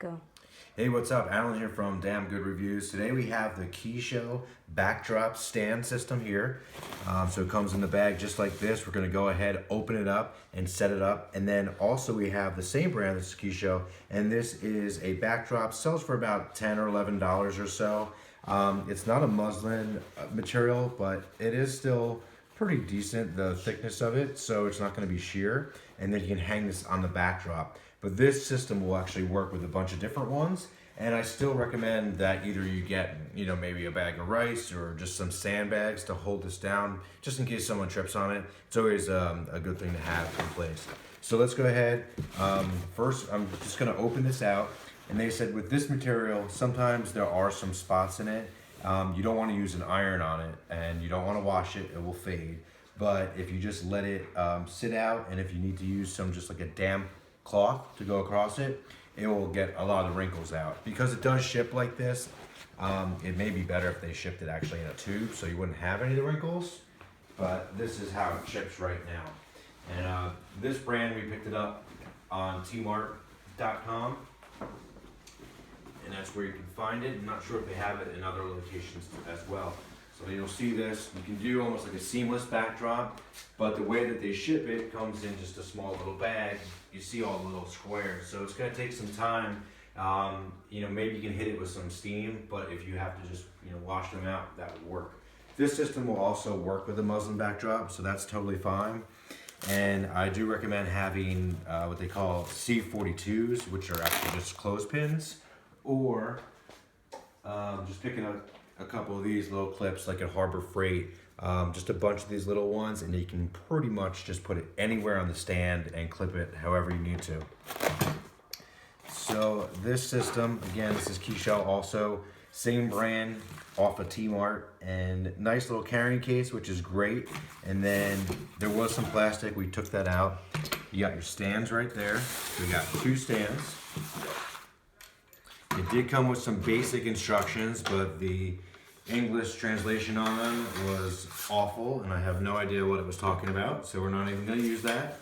Go. Hey, what's up? Alan here from Damn Good Reviews. Today we have the Keyshow backdrop stand system here. So it comes in the bag just like this. We're going to go ahead, open it up, and set it up. And then also we have the same brand as Keyshow, and this is a backdrop. Sells for about $10 or $11 or so. It's not a muslin material, but it is still pretty decent, the thickness of it, so it's not going to be sheer. And then you can hang this on the backdrop. But this system will actually work with a bunch of different ones, and I still recommend that either you get, maybe a bag of rice or just some sandbags to hold this down, just in case someone trips on it. It's always a good thing to have in place. So let's go ahead. First, I'm just gonna open this out, and they said with this material, sometimes there are some spots in it. You don't wanna use an iron on it, and you don't wanna wash it, it will fade. But if you just let it sit out, and if you need to use some, just like a damp cloth to go across it, it will get a lot of the wrinkles out. Because it does ship like this, it may be better if they shipped it actually in a tube so you wouldn't have any of the wrinkles, but this is how it ships right now. And this brand, we picked it up on tmart.com, and that's where you can find it. I'm not sure if they have it in other locations as well. So you'll see this, you can do almost like a seamless backdrop, but the way that they ship it comes in just a small little bag. You see all the little squares, so it's gonna take some time. Maybe you can hit it with some steam, but if you have to just wash them out, that would work. This system will also work with a muslin backdrop, so that's totally fine. And I do recommend having what they call C42s, which are actually just clothespins, or just picking up a couple of these little clips like at Harbor Freight, just a bunch of these little ones, and you can pretty much just put it anywhere on the stand and clip it however you need to. So this system, again, this is Keyshow also, same brand off of Tmart, and nice little carrying case, which is great. And then there was some plastic, we took that out. You got your stands right there. So we got two stands. It did come with some basic instructions, but the English translation on them was awful, and I have no idea what it was talking about, so we're not even going to use that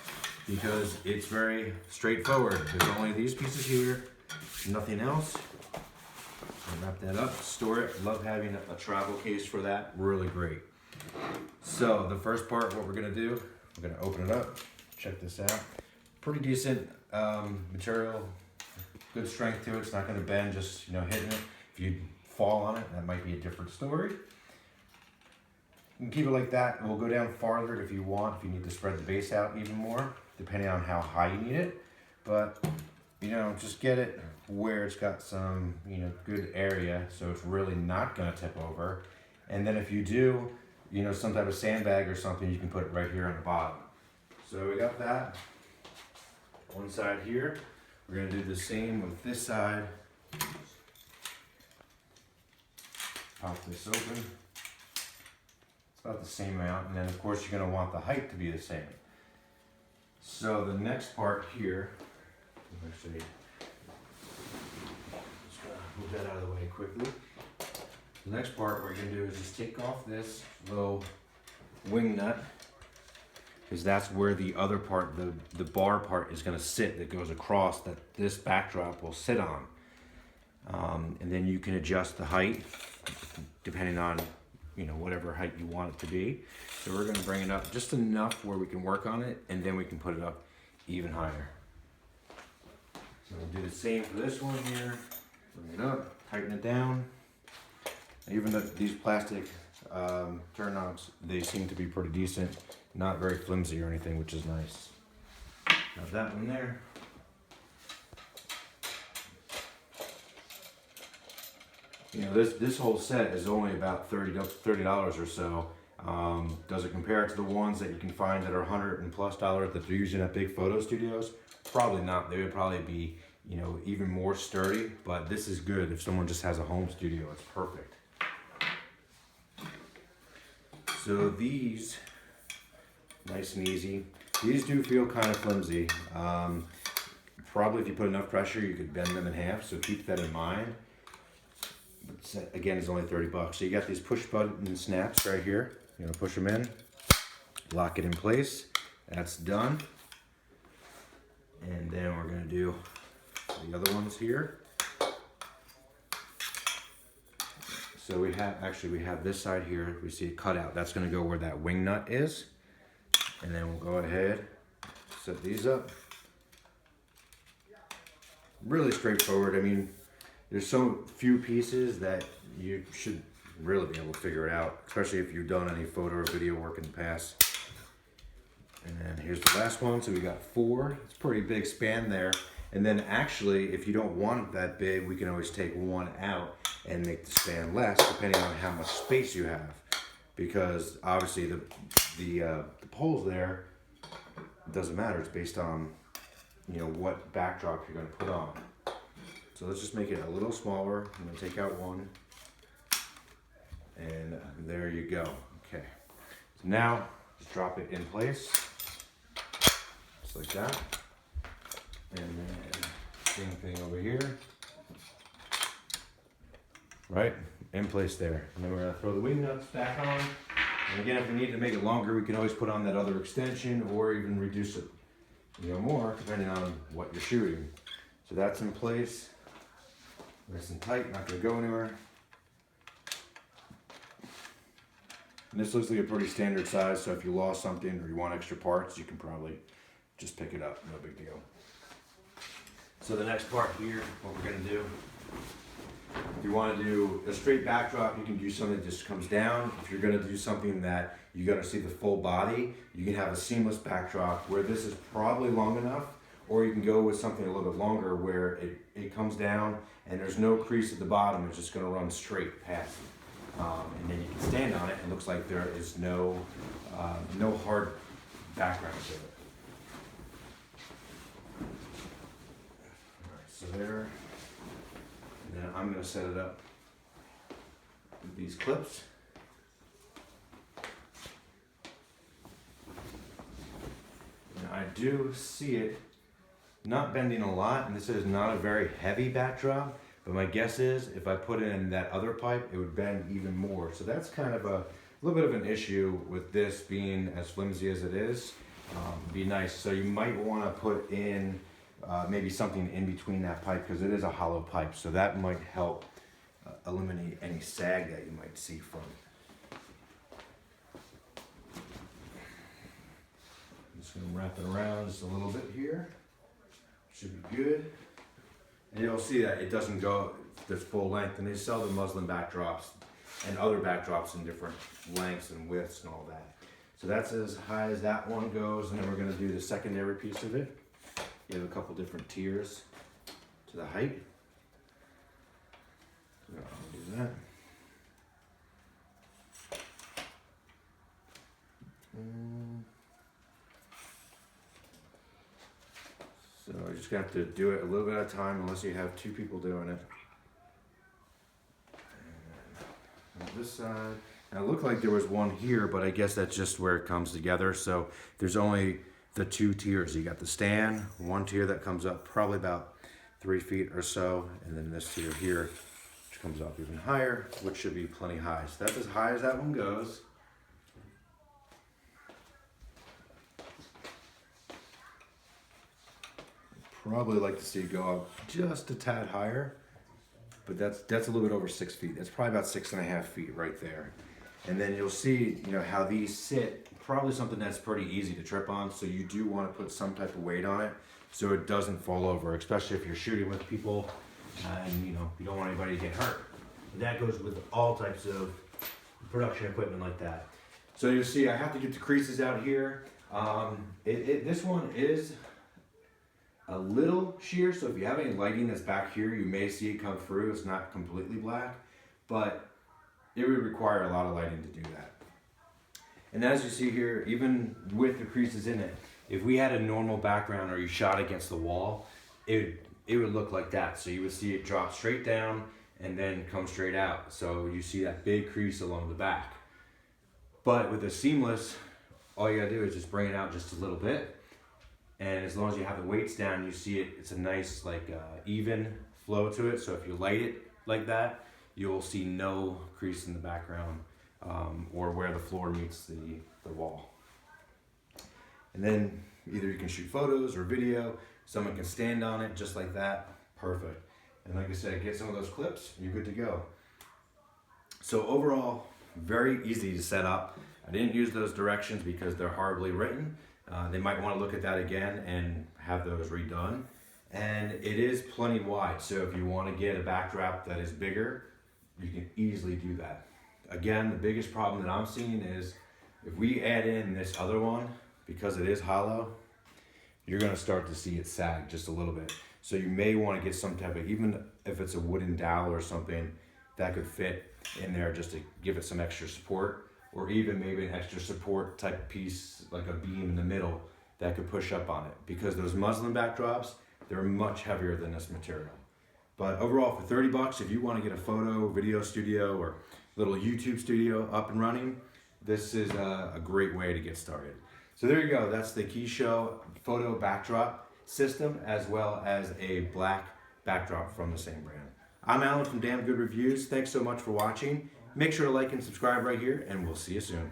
because it's very straightforward. There's only these pieces here, nothing else. I'll wrap that up, store it. Love having a travel case for that, really great. So the first part, what we're going to do, we're going to open it up, check this out. Pretty decent material. Good strength to it. It's not going to bend just hitting it. If you fall on it, that might be a different story. You can keep it like that. We'll go down farther if you want, if you need to spread the base out even more, depending on how high you need it. But just get it where it's got some good area, so it's really not going to tip over. And then if you do some type of sandbag or something, you can put it right here on the bottom. So we got that one side here. We're going to do the same with this side. Pop this open. It's about the same amount, and then of course you're going to want the height to be the same. So the next part here, actually, just going to move that out of the way quickly. The next part we're going to do is just take off this little wing nut, because that's where the other part, the bar part, is going to sit, that goes across, that this backdrop will sit on. And then you can adjust the height depending on whatever height you want it to be. So we're going to bring it up just enough where we can work on it, and then we can put it up even higher. So we'll do the same for this one here. Bring it up, tighten it down. Even though these plastic turn knobs, they seem to be pretty decent. Not very flimsy or anything, which is nice. Got that one there. This whole set is only about $30 or so. Does it compare to the ones that you can find that are $100+ that they're using at big photo studios? Probably not. They would probably be even more sturdy, but this is good if someone just has a home studio. It's perfect. So these, nice and easy. These do feel kind of flimsy. Probably if you put enough pressure, you could bend them in half, so keep that in mind. But again, it's only $30. So you got these push button snaps right here. Push them in, lock it in place. That's done. And then we're gonna do the other ones here. So we have this side here, we see it cut out. That's gonna go where that wing nut is. And then we'll go ahead, set these up. Really straightforward. I mean, there's so few pieces that you should really be able to figure it out, especially if you've done any photo or video work in the past. And then here's the last one. So we got 4. It's a pretty big span there. And then actually, if you don't want it that big, we can always take one out and make the span less, depending on how much space you have. Because obviously the poles there, it doesn't matter. It's based on, you know, what backdrop you're going to put on. So let's just make it a little smaller. I'm going to take out one. And there you go. Okay. So now, just drop it in place. Just like that. And then, same thing over here. Right? In place there. And then we're going to throw the wing nuts back on. And again, if we need to make it longer, we can always put on that other extension or even reduce it, you know, more, depending on what you're shooting. So that's in place. Nice and tight, not going to go anywhere. And this looks like a pretty standard size, so if you lost something or you want extra parts, you can probably just pick it up, no big deal. So the next part here, what we're going to do, if you want to do a straight backdrop, you can do something that just comes down. If you're going to do something that you got to see the full body, you can have a seamless backdrop where this is probably long enough, or you can go with something a little bit longer where it comes down and there's no crease at the bottom. It's just going to run straight past it. And then you can stand on it. It looks like there is no hard background to it. All right, so there. And then I'm going to set it up with these clips. And I do see it not bending a lot, and this is not a very heavy backdrop, but my guess is if I put in that other pipe, it would bend even more. So that's kind of a little bit of an issue with this being as flimsy as it is. Be nice. So you might want to put in maybe something in between that pipe, because it is a hollow pipe, so that might help eliminate any sag that you might see from it. I'm just going to wrap it around just a little bit here. Should be good. And you'll see that it doesn't go this full length, and they sell the muslin backdrops and other backdrops in different lengths and widths and all that. So that's as high as that one goes, and then we're going to do the secondary piece of it. You have a couple different tiers to the height. So I'll do that. So you just have to do it a little bit at a time, unless you have 2 people doing it. And on this side, now it looked like there was one here, but I guess that's just where it comes together. So there's only the 2 tiers. You got the stand, one tier that comes up probably about 3 feet or so, and then this tier here, which comes up even higher, which should be plenty high. So that's as high as that one goes. Probably like to see it go up just a tad higher, but that's a little bit over 6 feet. That's probably about 6.5 feet right there. And then you'll see, you know, how these sit. Probably something that's pretty easy to trip on, so you do want to put some type of weight on it so it doesn't fall over, especially if you're shooting with people and you know you don't want anybody to get hurt. That goes with all types of production equipment like that. So you'll see I have to get the creases out here. This one is a little sheer, so if you have any lighting that's back here, you may see it come through. It's not completely black, but it would require a lot of lighting to do that. And as you see here, even with the creases in it, if we had a normal background or you shot against the wall, it would look like that. So you would see it drop straight down and then come straight out. So you see that big crease along the back. But with a seamless, all you gotta do is just bring it out just a little bit. And as long as you have the weights down, you see it's a nice even flow to it. So if you light it like that, you'll see no crease in the background. Or where the floor meets the wall. And then either you can shoot photos or video, someone can stand on it just like that, perfect. And like I said, get some of those clips, you're good to go. So overall, very easy to set up. I didn't use those directions because they're horribly written. They might want to look at that again and have those redone. And it is plenty wide, so if you want to get a backdrop that is bigger, you can easily do that. Again, the biggest problem that I'm seeing is if we add in this other one, because it is hollow, you're going to start to see it sag just a little bit. So you may want to get some type of, even if it's a wooden dowel or something, that could fit in there just to give it some extra support, or even maybe an extra support type piece, like a beam in the middle that could push up on it. Because those muslin backdrops, they're much heavier than this material. But overall, for 30 bucks, if you want to get a photo, video studio, or little YouTube studio up and running, this is a great way to get started. So there you go. That's the Keyshow photo backdrop system, as well as a black backdrop from the same brand. I'm Alan from Damn Good Reviews. Thanks so much for watching. Make sure to like and subscribe right here, and we'll see you soon.